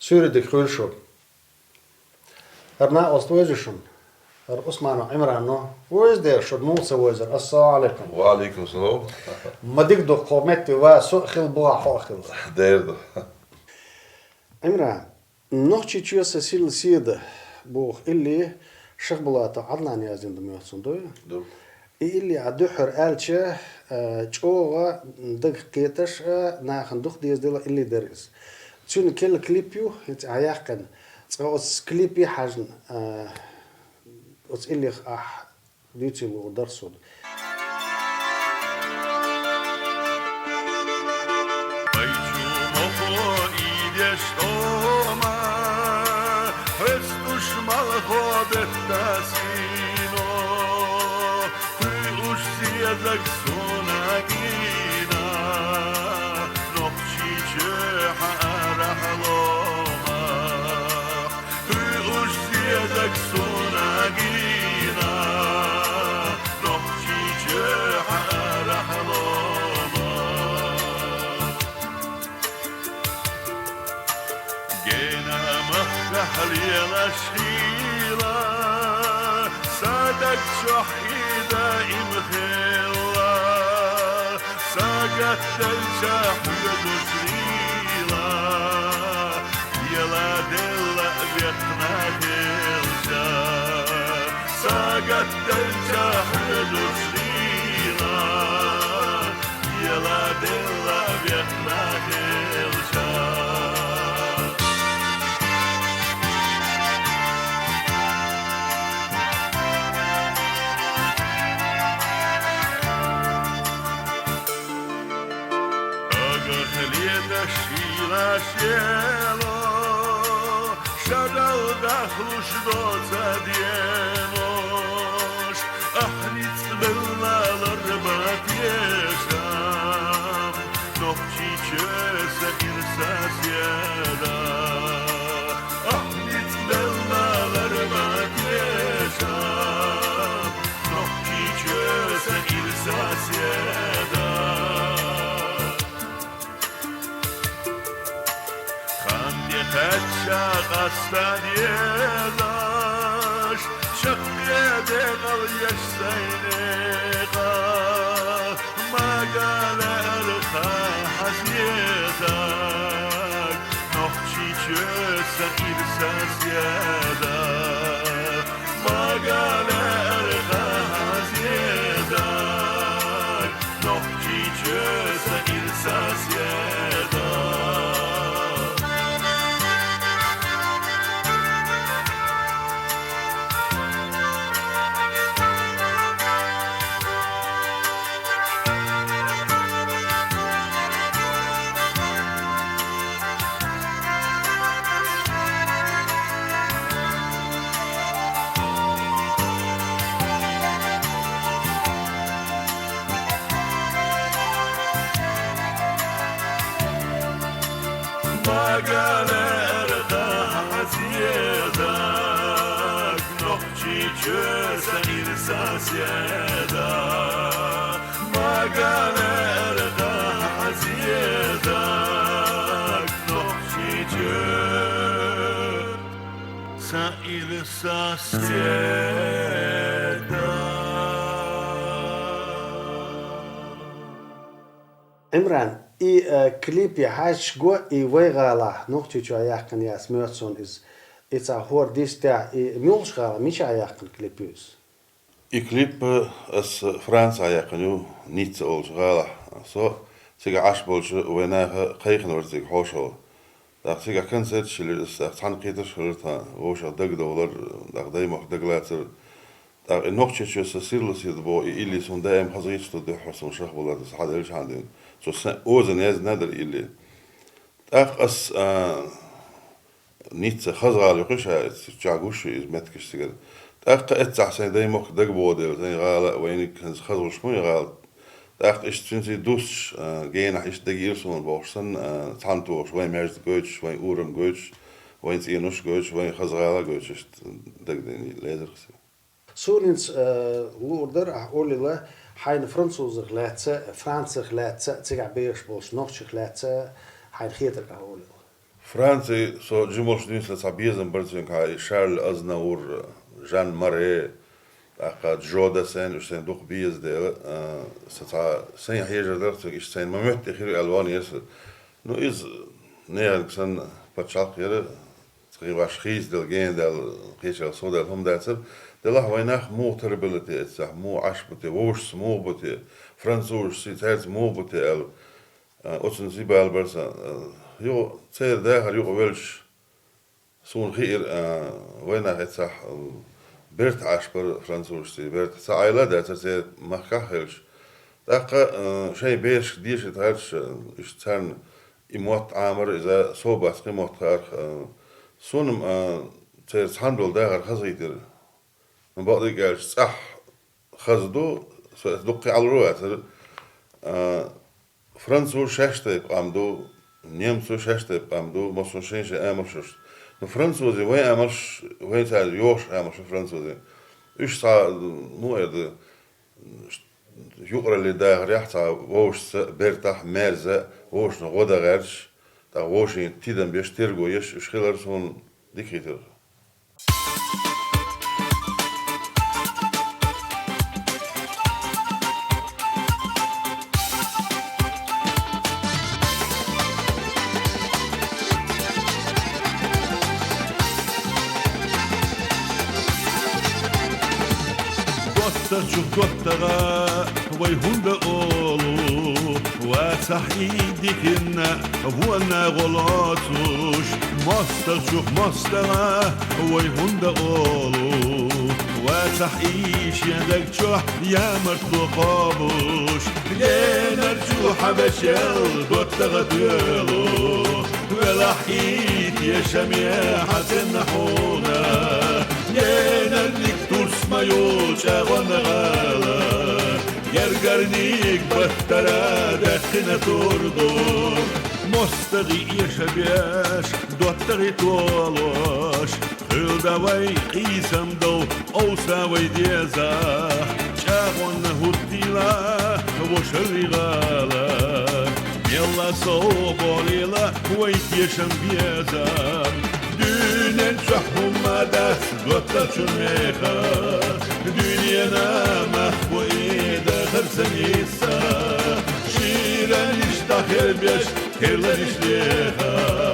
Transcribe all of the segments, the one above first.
سوري خورشو أرنا أستوجشون أسمعنا عمرانو ويز دير شو نوصل ويزر السلام عليكم وعليكم السلام. ما ديك دو قومتي وسؤخل بوا حوخل دير عمران نوختي تشيو سيل سيد بوخ اللي شغبلاتا عدلان يازين دميوت صندوق دو اللي عدوحر آلتشه تشوغا دق قيتش ناخن دوخ ديز ديلا اللي درس تشون كل كليبيو عياقن تقوس كليبي حاجن اللي ديتي لو درسود حلينا شيلا سادك شحيدة إمخيلا ساقت الشحيد سريلا يلا دلا بيتنا كيلشا ساقت الشحيد سريلا يلا دلا بيتنا كيلشا شيلا شيلو شغل دخلوش دوتا ديموش أحريت بالله يشام نوحشي چسا إرساس يدا أحريت بالله يشام نوحشي چسا إرساس يدا تشاق استانيلاش شقيا دغل يشسينيقا ما قال الخا حزيدك نوحشي چسا إرساس يدا ما قال الخا حزيدك نوحشي چسا إرساس يدا چسا إرساس يدا ما قال أرغى عزيدك نوحشي چسا إرساس يدا عمران كليبي حاج جو ويغالا نوختي تشو عياقن ياس ميوتسون إذا هو ديس تاع ميولش غالا مش عياقن كليبيوس كليب اس فرنسا يقنو نيت اولش غالا سو سيغا عاش بولش وينها قيخن ورزيك حوشو دا سيغا كنسيت شلي تحن قيتش خلطها وش دق دولار داي مخ دغلاتر دا نوختي تشو سيرلس يدبو اللي سون دايم حزيش تو حسن شخ ولا حدش عندين سو اوزن ياز نادر اللي اخ اس نيت خزغال يقشها تشاغوش متكش تقدر تأخ إتسحسن داي مخ دق بودل زي غالا وينك كنز خزر شموي غال تأخ إيش تنسي دوش جينا إيش دقير سون بوشسن تحنتوش وين مارز جوتش وين أورم جوتش وين تينوش جوتش وين خزغالا جوتش إيش دق دني لازر خسي سونينس لوردر أقول له حين فرنسوز غلاتة فرنسا غلاتة تيجع بيش بوش نوش غلاتة حين خيتر أقول فرنسا سو جموش نيسلا صابيزن برزين كاي شارل أزناور جان ماري أقا جودا سين وش سين دوق بيز ديل ستا سين حيجر درت إيش سين ممت إخير ألوان يس نو إز نيان كسن بتشاق يرى تقريبا شخيص دل جين دل قيشة صودا هم داتر دله ويناخ مو تربلتي إتسح مو عشبتي ووش مو بتي فرنسوش سيتهرت مو بتي ال أتسن زيبال برسا يو تير داخل يو ويلش سون خير ويناخ إتسح بيرت عشبر فرنسوش بيرت سعيلة داتر تير مخاخلش دقة شيء بيش ديش يتهرش يشترن إموت عامر إذا صوبات قيموت خارخ سونم تير تحندل داخل خزيدر من بعد يقال صح خزدو دقي على الروات فرنسو شاشته قامدو نيمسو شاشته قامدو مصوشين شيء أمرش فرنسوزي وين أمرش وين تعال يوش أمرش فرنسوزي إيش صار مو هذا يقرأ اللي داخل يحتى ووش بيرتاح مارزة ووش نغودا غيرش تا ووش تيدن بيشترقو يش خلال سون ديكيتر Gottara way hunda olu wa sahidikna wana golatush mastara way hunda olu wa sahish yadak chuh ya martuqabush narju habashel gottara duelo ولحيت يا شميحة النحونة ينالك ترسما يوشا ونغالا يرقرنيك بطرا دخنا تردو مستغي يا شبياش دوتغي طولوش خلدا وي قيسم دو أوسا وي ديزا شاغون هديلا وشري غالا يلا صوبوليلا ويت يشم بيزام دونن شحوم مدس دوتا شميخا دنيانا مخبوئي داخل سنيسا شيران اشتاخر بيش كيرلان اشليخا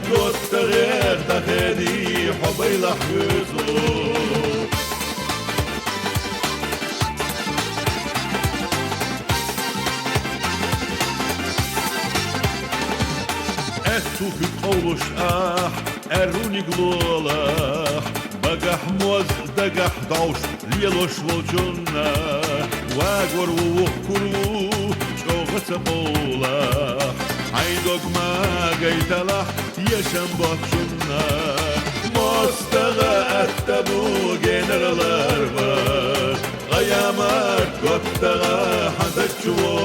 دوتا غير تاخدي حبي لحوزو Tufik oluş eruni glolach bagah moz dagah daush lielosh volchunna wagor wukurlu chogat bola haydog ma gaitala yasham bachunna mostaga attabu generalar var ayamat gottaga hadachulu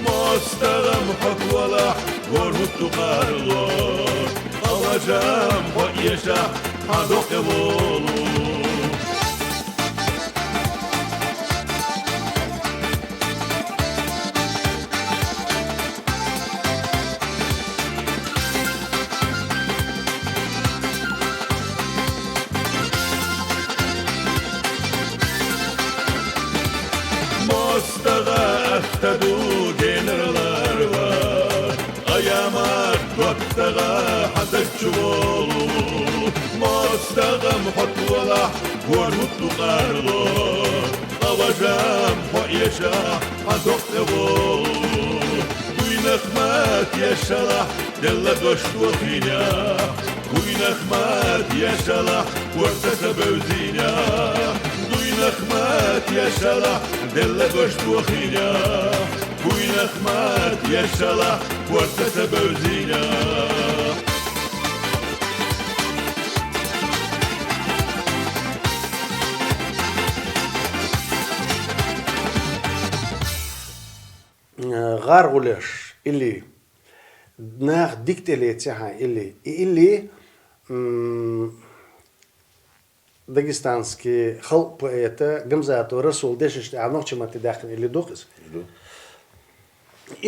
mostaga muhaqwala ورمت قارلو أوجام وإيشا حدوق بولو مستغى أفتدو جنرالار أيامات وقتها حتجولو مستغى محط ولا ورمت قارلو أوجام وإيشا حدوق بولو وينخمات يا شلح دل دوشت وخينا وينخمات يا شلح ورتسب وزينا وينخمات يا شلح دل دوشت وخينا وينخمات يا شلح ورتسب وزينا غارغولش اللي ناخ ديكتلي تاعها اللي داغستانسكي خلق بويتا جمزات ورسول ديش عنوش ما تداخل اللي دوقس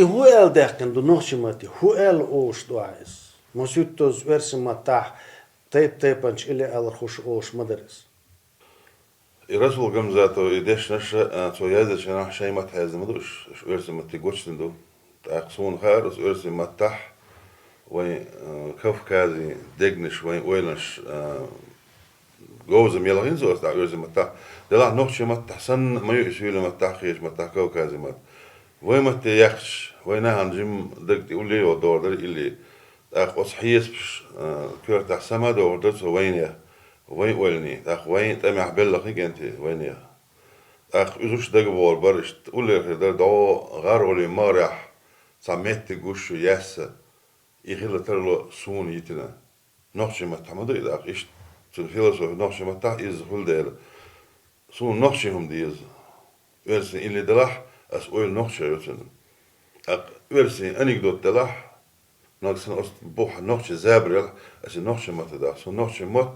هو ال داخل دو نوش ما هو ال اوش دوايس مسيوتوز ورسم متاح تيبانش إلي ألرخوش أوش مدرس الرسول قام ذاته يدش نشأ تو يازل شنو شيء ما تهز مدوش ورسم متقوش تندو تأقسون خارس ورسم متاح وين كف كازي دقنش وين وينش جوزم يلا هنزو أصلا ورسم متاح دلع نوخش متاح سن ما يسوي متاح خيش متاح كو كازي مت وين مت يخش وين هنجم دقتي يقول لي ودور ده اللي أخ أصحيس بش كير تحسما دور درس وين يا وين ولني أخ وين تمع بلغ أنت وين يا أخ إذوش دقبول برش تقول لي ده دعو غارولي مارح سميت جوش ياسا يخيل ترلو سون يتنا نخش ما تحمد إذا أخ إيش تفيلسوف نخش ما تح إز هول ده سون نخشهم ديز ورسن اللي دلح أس أول نخش يوتن أخ ورسن أنيكدوت دلح ناقصن أست بوح نخش زابريل أس نخش ما تدع سون نخش مت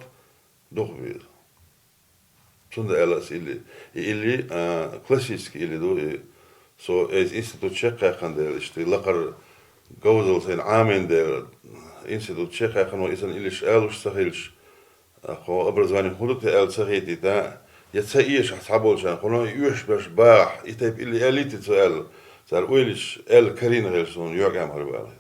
دوغ بير سون ده ألاس اللي كلاسيسك اللي دو سو إز إنستيتوت شقة خندل إشتي لقر جوزل سين عامين ده إنستيتوت شقة خنو إذن إليش ألوش سهيلش أخو أبرز واني خدت أل سهيتي تا يتسايش أصحابه شان خلنا يوش باش باح يتاب اللي أليت تسأل صار ويلش أل كرين غير سون يوقع هربالي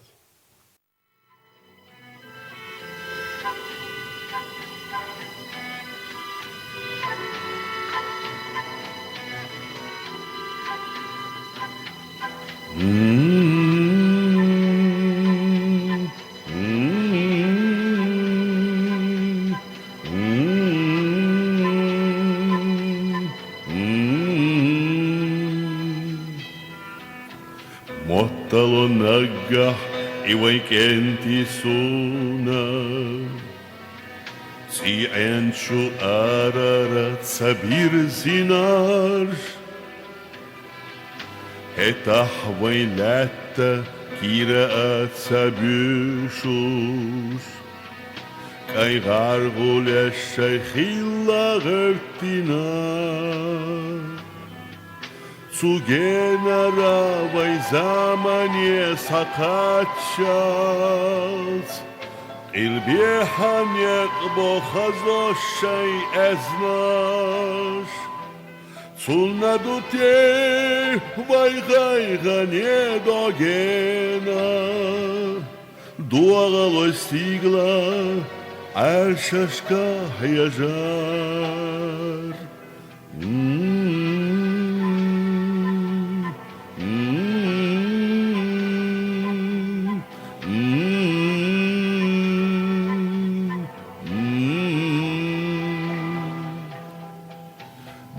Mottalo nagga iwaik enti suna Si enchu ararat sabir zinar Hetah waylatta kiraat sabishus Kay gargul eşşekhilla gertinar Zu genera bei zamanie sakatshals Ilbihan yakbo khazo shay eznash Sulnadute vai gaiganie dogena Duagalo stigla Arshashka hayajar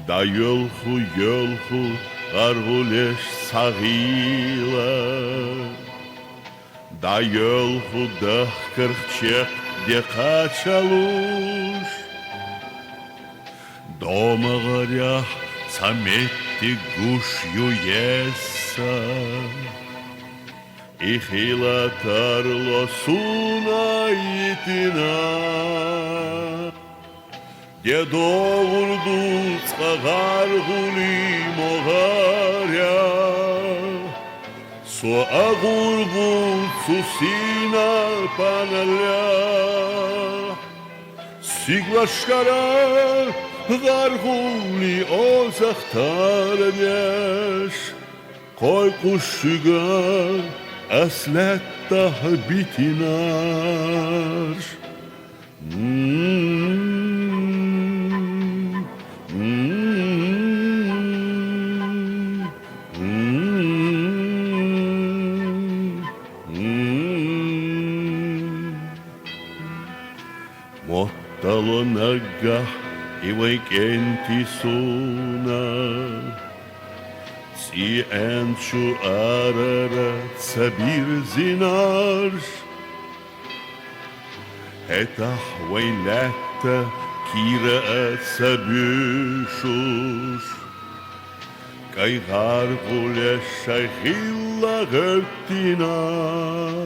Da yolhu arvuleş sağıyla Da yolhu dahkırçek de kaçaluş Дома горях sametti guşyu yessa İhila tarlo suna itina Дедовурду цагаргули могаря Со агургу цусина паналя Сиглашкара гаргули озахтармеш Кой кушига аслеттах битинар Mottalo nagga iwaik enti suna Si enchu ararat sabir zinar Hetah waylatta kiraat sabishus Kay gargule shaykhilla gertinar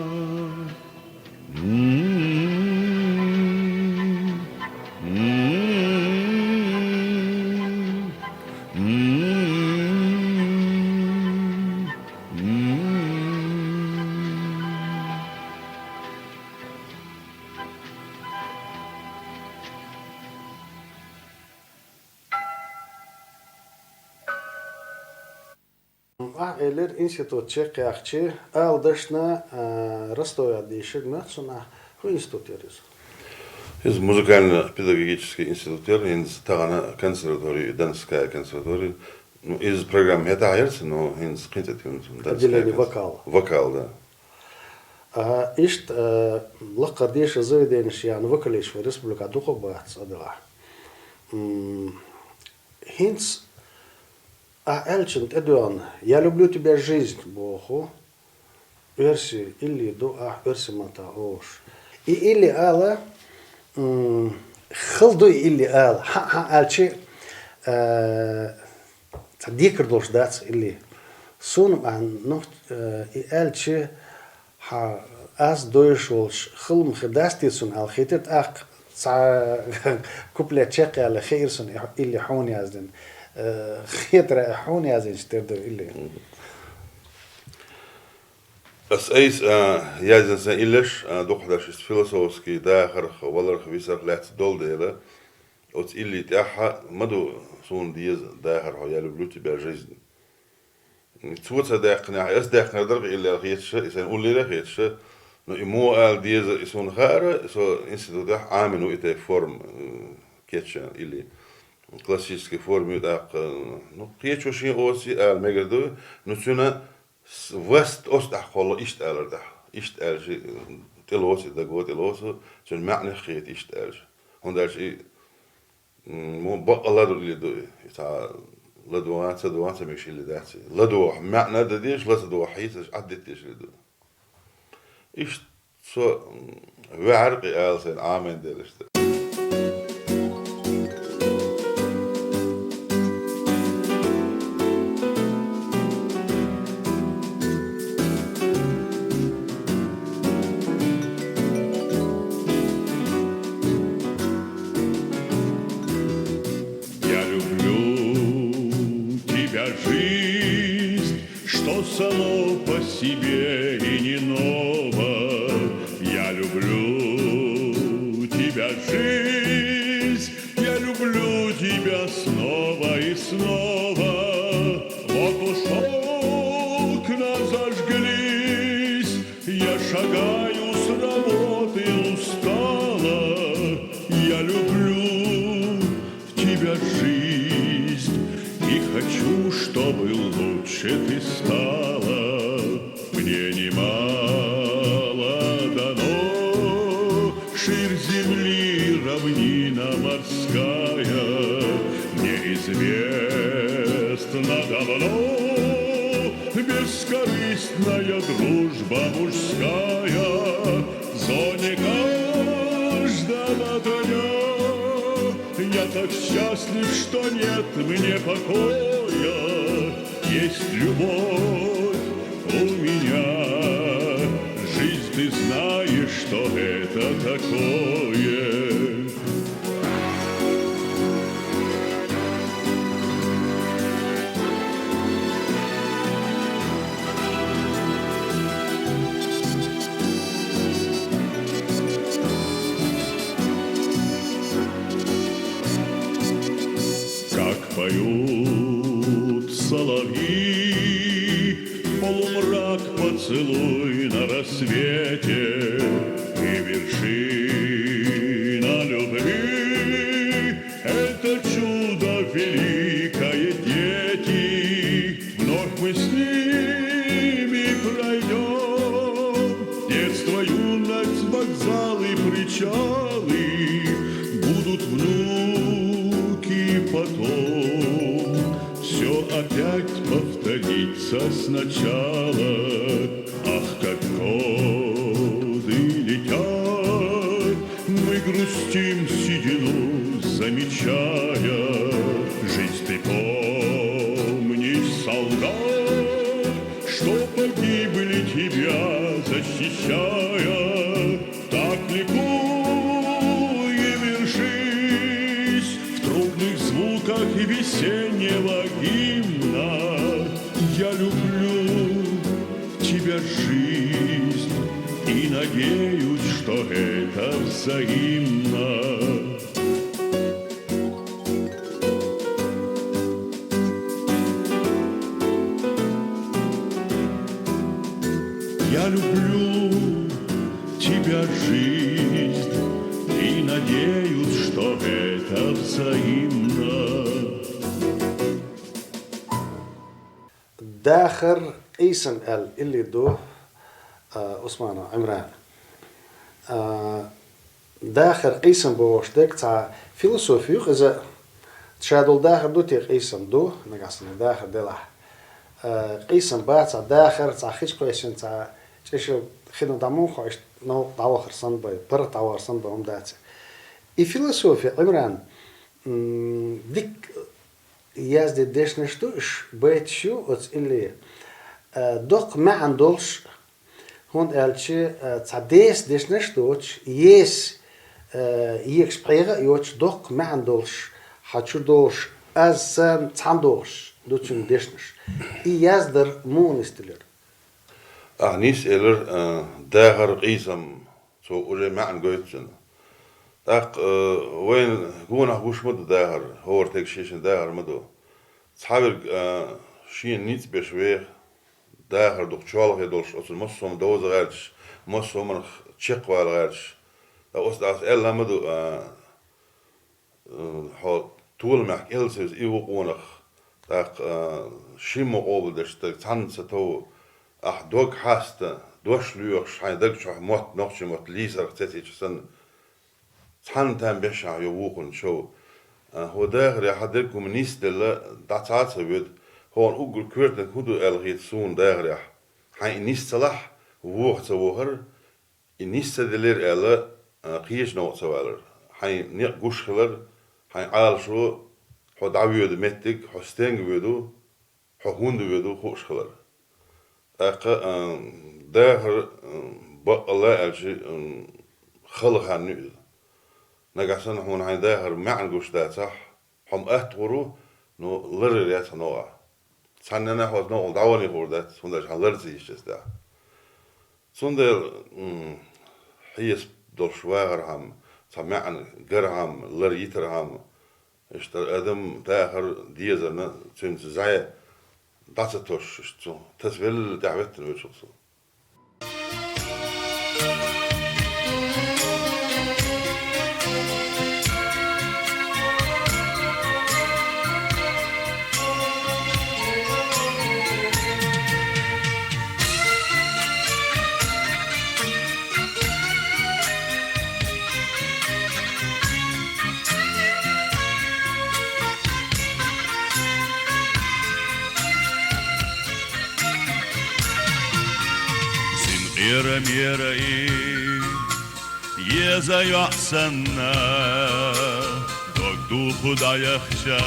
Eller institut Čekajahči, Aldešna, Ростовя дишек, Мецуна, ху институт ерез. Из музыкально-педагогический институт, из Тагана консерватории, Данская консерватория, из программы это айрс, но из кинтетин. Отделение вокала. Вокал, да. Ишт лаккар диш заведениш ян вокалиш в республика Духобац адела. Хинц Эльчент Эдуан, я люблю тебя жизнь, Богу. Верси или до верси мата ош. И или ала خلدو اللي قال قال شيء تديكر دوش داتس اللي سون عن نقط قال شيء ها أس دويشولش خلم خداستي سون على خيتت أق كوبلة شقة على خير سون اللي حوني أزدن خيتر حوني أزدن شتردو اللي As eis jazen zijn illes, dochdash is filosofski dager, waller gewisser let doldelen. От illi taha madu zo'n diez dager ho jalu bluti bij жизнь. Tsuotsa dagna, as dagna der illa gietse, is een ullile gietse. No imo al deze is zo'n gare, so instituut dah amenu ite form ketchen illi. Klassische vorm uit no ketcho shin osi al megerdo, no tsuna West Oost أحقول إشت ألر ده إشت ألج تلوس ده جوت تلوس شن معنى خيط إشت ألج هون ده شيء مو بق الله اللي دو يتع لدوان سدوان سميش اللي ده شيء لدو معنى ده ديش لا سدو حيس عدت ديش اللي دو إشت سو وعرقي ألسن آمن دلش ده Само по себе и не ново. Я люблю тебя, жизнь, я люблю тебя снова и снова. Вот уж окна зажглись, я шагаю с работы устала. Я люблю тебя, жизнь, и хочу, чтобы лучше ты стала. Мне немало дано, ширь земли, равнина морская. Мне известно давно бескорыстная дружба мужская. В зоне каждого дня я так счастлив, что нет мне покоя. Есть любовь у меня, жизнь, ты знаешь, что это такое. Как поют соловьи, полумрак поцелуй на рассвете, и вершина любви — это чудо великое, дети. Вновь мы с ними пройдем детство, юность, вокзалы, причалы. Будут внуки потом, все опять повторится сначала. Ах, как годы летят, мы грустим седину, замечая. Жизнь, ты помнишь, солдат, что погибли тебя защищая. Так ликуем и ржись в трубных звуках и весеннего гимна. Я люблю тебя, жизнь, и надеюсь, что это взаимно. Я люблю тебя, жизнь, и надеюсь, что это взаимно. داخر قيسم قال اللي دو عثمان عمران داخر قيسم بوشدك تاع فيلسوفيوخ إذا تشادل داخر دو تيق قيسم دو نقصنا داخر دلح قيسم با تاع داخر تاع خيش قيسم تاع تشيشو خدنا دامون خوش نو داوخر صنباي بر داوخر صنباي دات الفيلسوفي عمران ديك يازد ديش نشتوش بيت شو اتس اللي دوق ما عندولش هون قالتشي تعديس ديش نشتوش يس يكسبريغا يوتش دوق ما عندولش حاتشو دوش از تعندوش دوتشن ديشنش يازدر مون استلر نيس إلر داغر قيسم سو أولي معن قويتشن داق وين قونا هوش مدو داغر هور تيك شيشن داغر مدو صحابر شين نيت بشويخ داغر دوك شوالغ يدولش أصل مصوم دوز غيرش مصوم تشيق والغيرش أصل داس إلا مدو حال طول معك إلسيس إيو قونخ داق شيمو قوبل دشتك تانستو دوك حاستا دوش ليوخ حين دك شو موت نقش موت ليسر تتي تسن تان بيشع يووقن شو هو داغر يا حدكم نيس دل داتات ود هو اوغل كورتن هدو الغيت سون داغر يا حين نيس صلاح ووقت وهر نيس دلير الا قيش نو سوالر حين نيق غوش خلر حين عال شو هو دعويد متك حستنج ودو هوند ودو خوش خلر داغر الله ألشي خلق عنو نقصنا هون عين داغر معن قوش دا صح هم أهتورو نو لر ريات نوع سننا هو نوع دعواني خوردات سندش عن لرزي إيش دا سندر حيس دول شواغر هم سمعن قرهم لر يتر هم اشتر أدم داغر ديزرنا تنس زي داتوش شتو تسويل دعوتنا وشوصو ميرا يزا يحسننا دوك دو خدا يخشى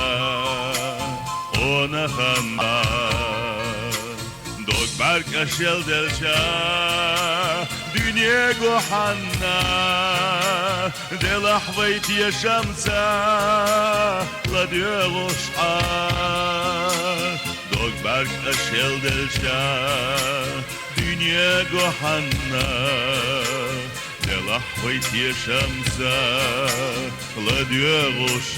ona خنا دوك برك اشيل دلشا دنيا جوحنا دلحظيت يا شمسة لديغوش دوك برك اشيل دلشا دنيا جوحنا دلحظيت يا شمسة لديغوش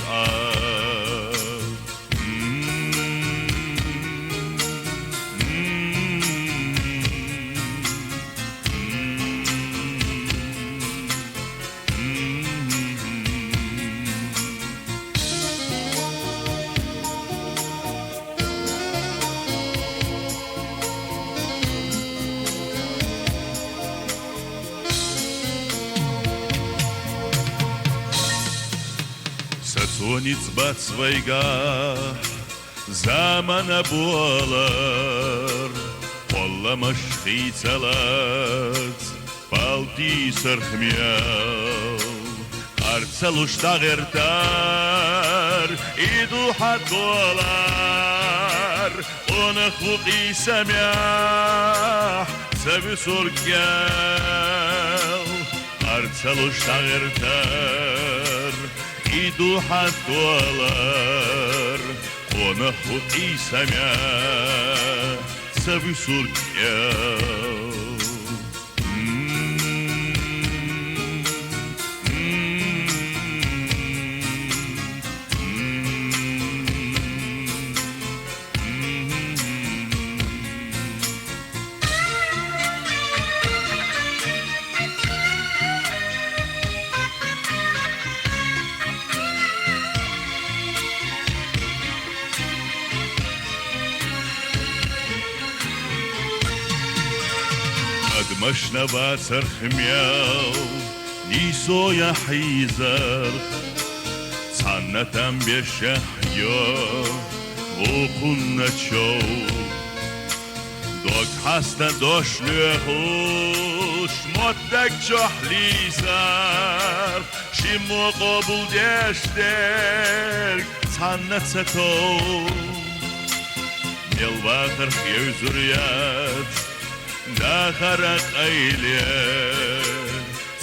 Сатсониц бацвайга замана буалар Полла машхицалац палти сархмял Арцалуш тагертар иду хатуалар Он хлуqi самях саби суркял Арцалуш тагертар иду хатуалар Она хлуqi самях саби суркял مشنا باتر خمياو نيسو يا حيزر صنتم بشحيو وكنا تشو دوك حسنا دوش لخوش مدك جحليزر شمو قبول دشتر صنت ستو ميلواتر خيو زريات داخرت ايليات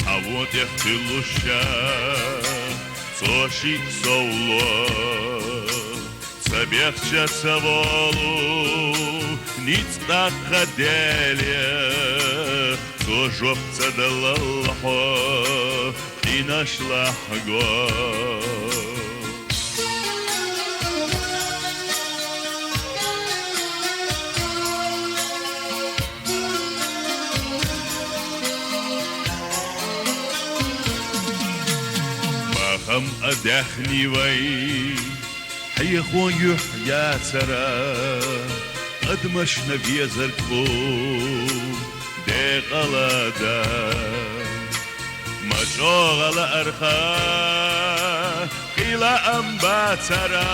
صوت يختلو الشام صوشي صولو سبيخشة سوالو نيت داخة داليا صوشوب تدل الله ديناش لحقوا هم أدخني وي حي أخوان يحيا ترى قد مشنا في زركو دي غلادا مشغل أرخا قيلا أنبا ترى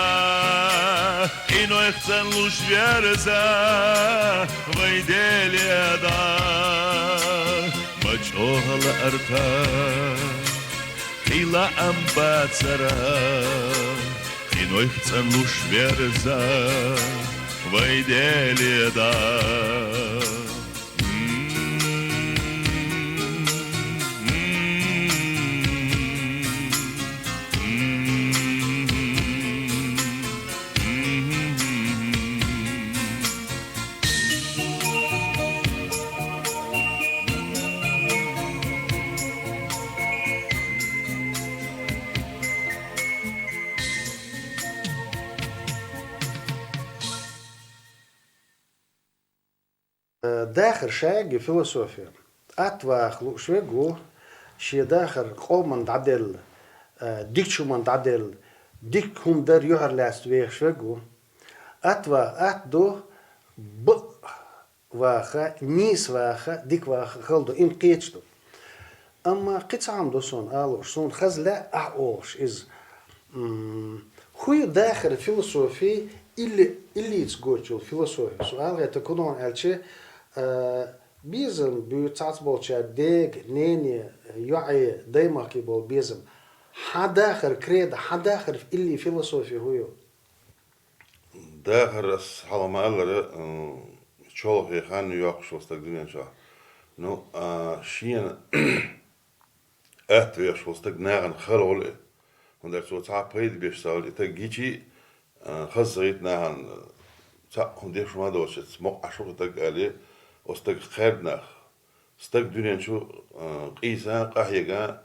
إنو يختن لوش بيرزا ويدي ليدا مشغل أرخا قيلا أنبا ترى إنو يختن لوش بيرزا ويدي ليدا داخل شاقي فيلسوفيا أتواخ لوشويقو شي داخل قومن عدل ديك شو من عدل ديك هم در يهر لاستويخ شويقو أتدو ب واخا نيس واخا ديك واخا خلدو إن قيتشدو أما قيتش عمدو سون آلوش سون خزلا أعوش إز خوي داخل الفيلسوفي اللي يتقولشو الفيلسوفي سؤال يتكونون ألشي بيزم بيوتات بولشا ديك نيني يعي دايما كيبول بيزم حداخل كريد حداخل في اللي فيلسوفي هو داخل حالا ما أقدر شغل في خان نيويورك شو استخدمين شو نو شين أهتوي شو استخدمين خلول وندر سو تعب بيد بيشتغل إتجيشي خزريت نهان تعب هندير شو ما دوش اسمه عشرة تقالي واستق خيرناخ استق دنيا شو قيسا قهيجا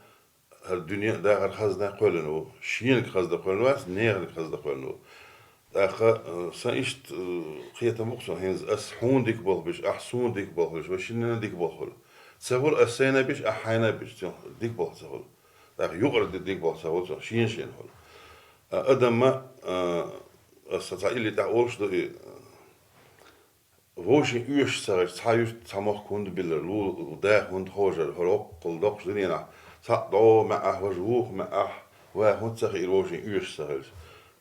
الدنيا داخل خزنا قولنو شين خزنا قولنو بس نير خزنا قولنو داخل سايشت خيطة مقصود هنز أسحون ديك بالبش أحسون ديك بالبش وشين ديك بالخل سهول أسينا بيش أحينا بيش ديك بال سهول داخل يقرد ديك بال سهول شين هول أدم ما استطاع اللي تعورش ده ووشين يوش سرج تايوش تامخ كوند بيلر لو داخ وند خوجر هروق قل دقش دنينا تعدو مع وجوه مع وهند سخير ووشين يوش سرج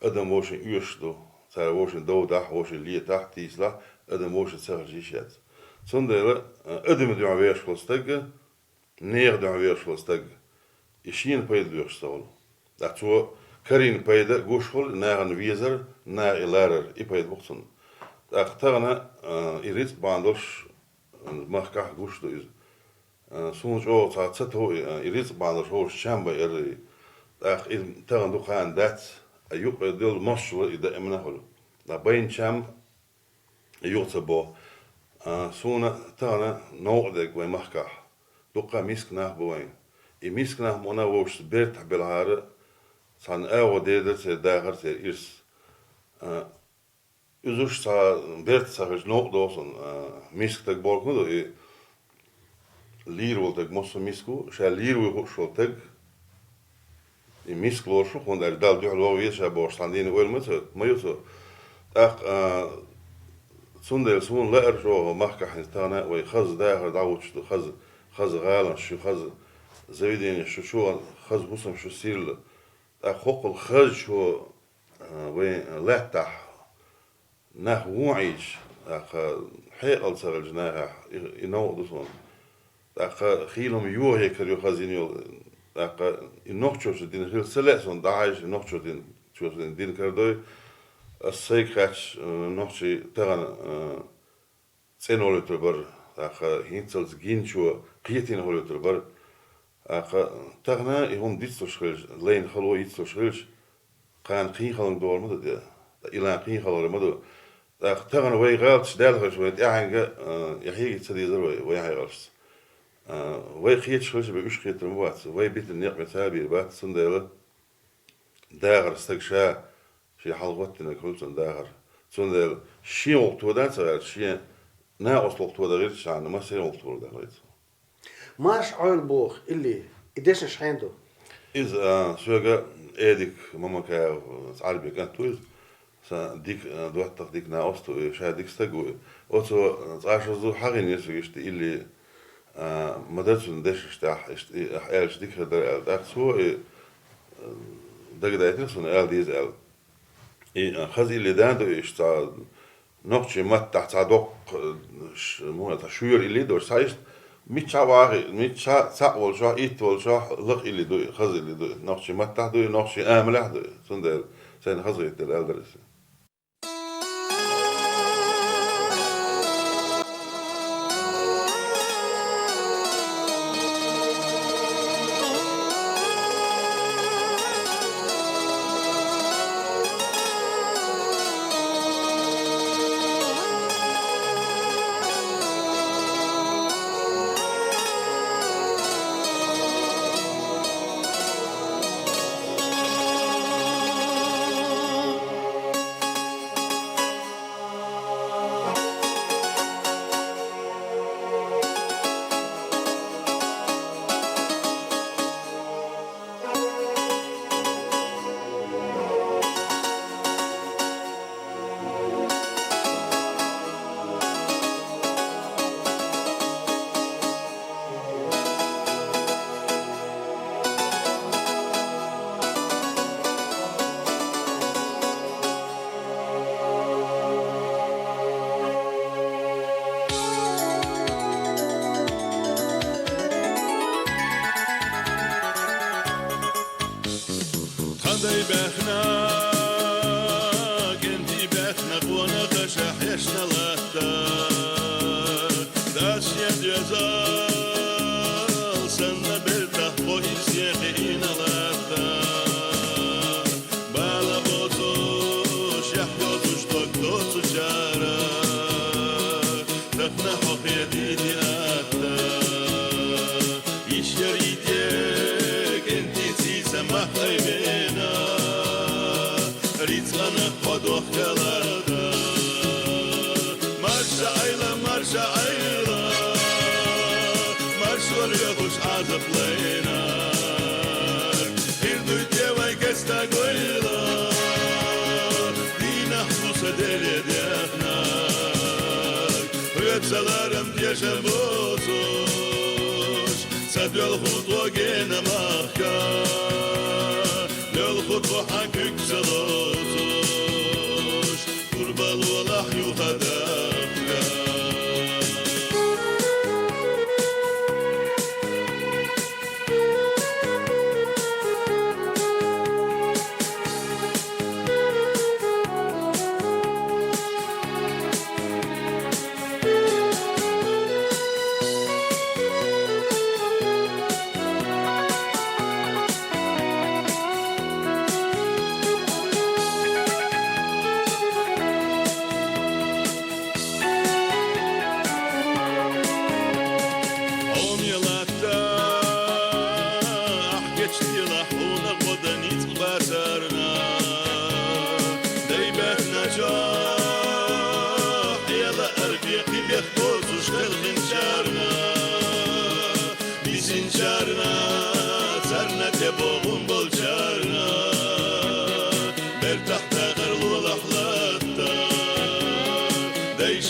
أدم ووشين يوش دو سر ووشين دو داخ ووشين ليه تحت تيسلا أدم ووشين سرج يشات صندلا أدم دعوة ويش خلصتج نير دعوة ويش خلصتج يشين بيد ويش سول دعتو كرين بيد جوشخل ناغن ويزر ناغ إلارر إبيد بقصن أختارنا إريت باندوش مخكح جوش دو سونج أو تعتته إريت باندوش هو شامبا إري أخ تغن دو خان دات أيوب دل مشروع إذا أمنا هلو دا بين شام أيوب تبو سونا تغنا نوع دك وين مخكح دوقا ميسك ناه بوين ميسك ناه مونا وش بيرت بالهار سان أو ديدر سداغر سيرس Üzüş sa bert sagış nok dosun misk tak bolknu do lir vol tak mosso misku sha lir wo shol tak misk lo shu khon dal du lo wi sha bo standin wel mat mayo so ach سندل سون لا أرجوه محكة حنتانا ويخز داخل دعوت شو خز غالا شو خز زويدين شو خز بوسم شو سير أخوق الخز شو وين لا تح نح وعيش أخ حيقل صار الجناح ينو دسون أخ خيلهم يوه كريو خزينيو أخ النقطة دين خيل سلسون داعش النقطة دين شو دين كردوي السيكاتش نقطة تغن سينولو تربر أخ هينتلز جين شو قيتين هولو تربر أخ تغنا يهم ديتسو شغلش لين خلو يتسو شغلش قان قين خلون دور مدو ده إلى قين خلون مدو أخ تغنا وي غالتش دالغش ويت إعنجا يحيي تسدي زروي وي هايغالش وي خيت شغلش بيوش خيت الموات وي بيت النيق مثابي بات سندالة داغر استكشا شي حلوتنا كلتن داغر سندال شي وقتو دان سغال شي ناقص وقتو دا غير شان ما سي وقتو دا غير ماش عون بوخ اللي قديش شحيندو إذا سوغا إيديك ماما كا عربي كانت تويز ديك دوات ديك ناقصتو شا ديك ستاقو أوتو عاشر زو حاجة نيسو اللي مدرسو ندش اشتاح احيالش ديك هدر داك سو داك دايتنسون ديز خزي اللي داندو اشتا نقطة مات تحت صدق مو تشوير اللي دور سايست ميتشا واغي ميتشا ساول شو إيت ولا شو لق اللي دو خزي اللي دو نقطة مات تحت دو نقطة آمل حد سندل سين خزي الألدرس خدي بخنا كنتي بخنا قونا خشح يشنا لتا داش يد يزال سنة بلتح بويس يخينا لتا بالا بوتوش يحيوتوش توكتوتو شارا تخنا حق يديدي أتا يشير يديك انتي تسيسا محيبينا ريتغانا خدوخ كالاردا مرشا عيلا مرش وريخوش عزب لينا هيردو ديواي كستا قويلا دينا حصوصا ديلي ديخناك ويبسالارم ديشا بوتوش ساديو الخطوة جينا مخكا للخطوة حكك زلوتوش قربال ولحيو خدافنا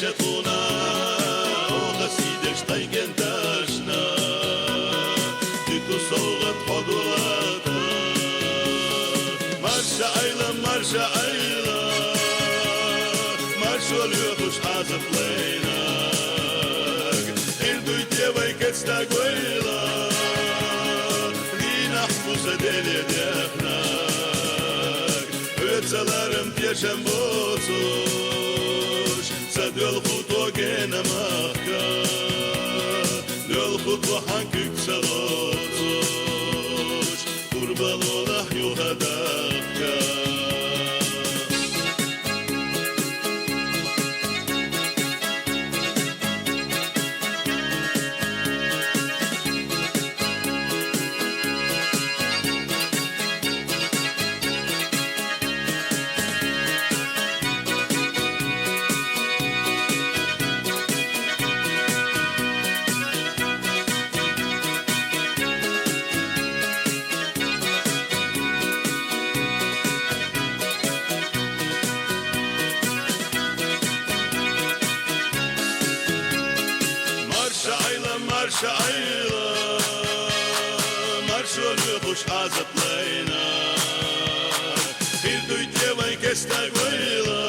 شطونا وغسيدك طيقن تاشنا ديتو صوغة حضوراتا مرشا عيلة مرشا عيلة مرشو اليوخش حازف ليناك اندو يتيباي كتستاقويلا لينا حفوزة ديلي ديخناك ötselarım pieşem bozuş Sadöl kutu gene mahka Döl kutu hankük salotuş Kurban olah yuhadakka Marşa ayla Marşolu kuş azıtlayna Bir duydevay kestak bayla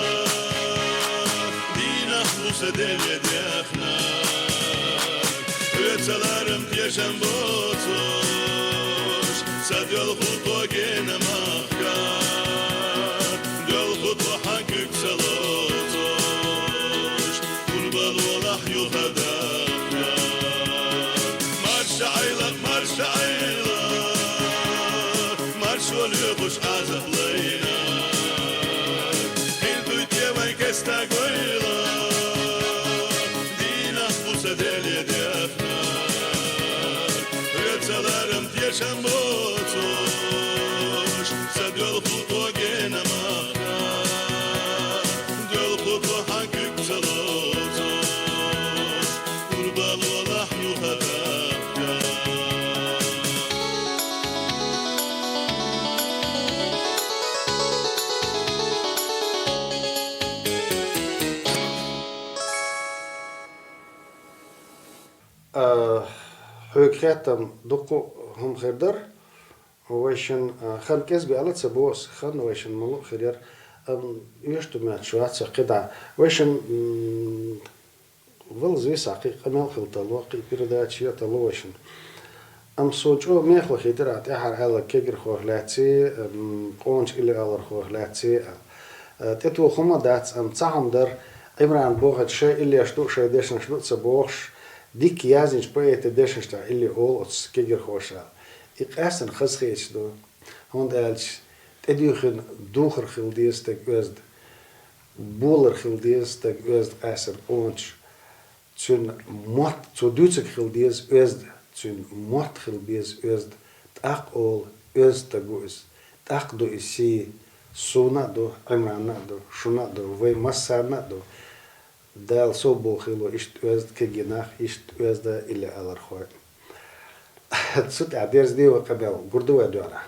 Dina hlusa devledekna Ötselarım pieşem bozuş Sadöl kutu gene mahka Döl kutu hankük salotuş Kurban olah yuhada Marşa ayla Marş oluyor kuş azıklayna Hindu diyemay kestak oyla Dinah bu sedeli defnak Ötselarım diyeşem bozuş Sedöl kutu gene mahna Döl kutu hankük salotuş Kurban olah yuhada حقيقة دقو هم خردر ويشن خان كسبي على تسبوس خان ويشن ملو خير يشتو مات شوات قطع ويشن والزي ساقي قمال خلط الواقي برداتشي تلو ويشن سوچو ميخو خيدرات احر على كيجر خوهلاتي قونش اللي على خوهلاتي تتو خما دات تسعهم در عمران بوغت شيء اللي اشتو شيء ديش نشتو تسبوش ديك يازنش بيت ديشنشتا اللي اول اتس كيجر خوشا اقاسن خسخيش دو هوند الش تديوخن دوخر خلديس تك وزد بولر خلديس تك وزد اسن اونش تسن موت تو دوتسك خلديس وزد تسن موت خلديس وزد تاق اول وزد تگوز تاق دو اسي سونا دو عمرانا دو شونا دو وي مسانا دو دال صوبو خيلو إشت وزد كجناح إشت وزد إلى الأرخوات. تسوت عبيرز دي وقبل قردوا دوارا.